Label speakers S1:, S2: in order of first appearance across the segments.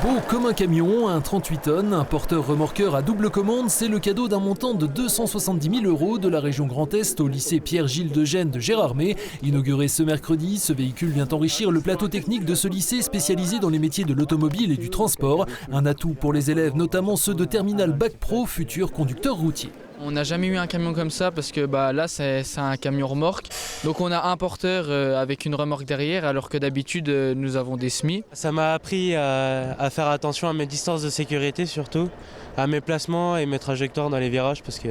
S1: Beau comme un camion, un 38 tonnes, un porteur-remorqueur à double commande, c'est le cadeau d'un montant de 270 000 € de la région Grand Est au lycée Pierre-Gilles de Gênes de Gérardmer. Inauguré ce mercredi, ce véhicule vient enrichir le plateau technique de ce lycée spécialisé dans les métiers de l'automobile et du transport. Un atout pour les élèves, notamment ceux de terminal Bac Pro, futurs conducteurs routiers.
S2: On n'a jamais eu un camion comme ça parce que là c'est un camion remorque. Donc on a un porteur avec une remorque derrière alors que d'habitude nous avons des semis.
S3: Ça m'a appris à faire attention à mes distances de sécurité surtout, à mes placements et mes trajectoires dans les virages parce que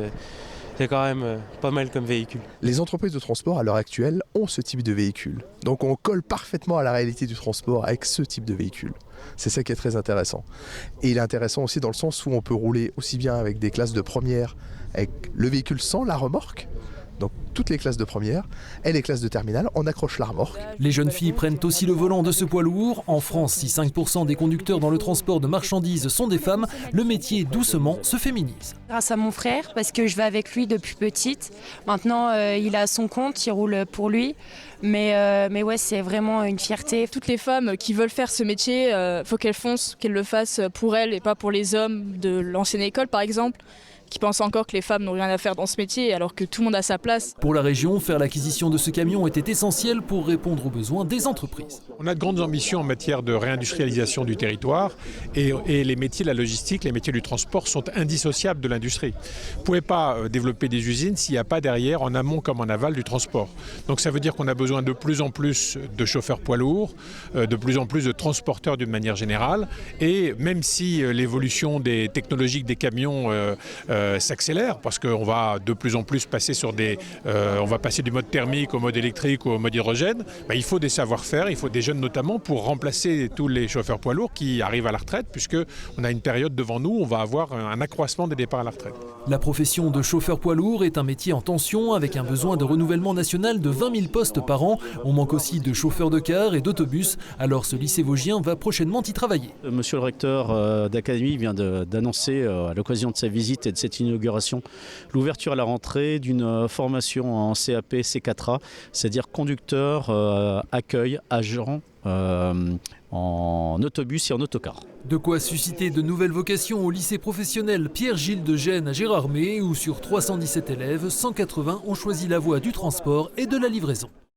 S3: c'est quand même pas mal comme véhicule.
S4: Les entreprises de transport à l'heure actuelle ont ce type de véhicule. Donc on colle parfaitement à la réalité du transport avec ce type de véhicule. C'est ça qui est très intéressant. Et il est intéressant aussi dans le sens où on peut rouler aussi bien avec des classes de première, avec le véhicule sans la remorque, donc toutes les classes de première, et les classes de terminale, on accroche la remorque.
S1: Les jeunes filles prennent aussi le volant de ce poids lourd. En France, si 5% des conducteurs dans le transport de marchandises sont des femmes, le métier doucement se féminise.
S5: Grâce à mon frère, parce que je vais avec lui depuis petite. Maintenant, il a son compte, il roule pour lui. Mais ouais, c'est vraiment une fierté.
S6: Toutes les femmes qui veulent faire ce métier, faut qu'elles foncent, qu'elles le fassent pour elles et pas pour les hommes de l'ancienne école, par exemple, qui pensent encore que les femmes n'ont rien à faire dans ce métier alors que tout le monde a sa place.
S1: Pour la région, faire l'acquisition de ce camion était essentiel pour répondre aux besoins des entreprises.
S7: On a de grandes ambitions en matière de réindustrialisation du territoire et les métiers de la logistique, les métiers du transport sont indissociables de l'industrie. Vous ne pouvez pas développer des usines s'il n'y a pas derrière, en amont comme en aval, du transport. Donc ça veut dire qu'on a besoin de plus en plus de chauffeurs poids lourds, de plus en plus de transporteurs d'une manière générale. Et même si l'évolution des technologiques des camions s'accélère, parce qu'on va de plus en plus passer on va passer du mode thermique au mode électrique ou au mode hydrogène, il faut des savoir-faire, il faut des jeunes notamment pour remplacer tous les chauffeurs poids lourds qui arrivent à la retraite, puisqu'on a une période devant nous où on va avoir un accroissement des départs à la retraite.
S1: La profession de chauffeur poids lourd est un métier en tension avec un besoin de renouvellement national de 20 000 postes par an. On manque aussi de chauffeurs de car et d'autobus, alors ce lycée vosgien va prochainement y travailler.
S8: Monsieur le recteur d'académie vient d'annoncer à l'occasion de sa visite et de cette inauguration l'ouverture à la rentrée d'une formation en CAP C4A, c'est-à-dire conducteur, accueil, agent en autobus et en autocar.
S1: De quoi susciter de nouvelles vocations au lycée professionnel Pierre-Gilles de Gênes à Gérardmer où sur 317 élèves, 180 ont choisi la voie du transport et de la livraison.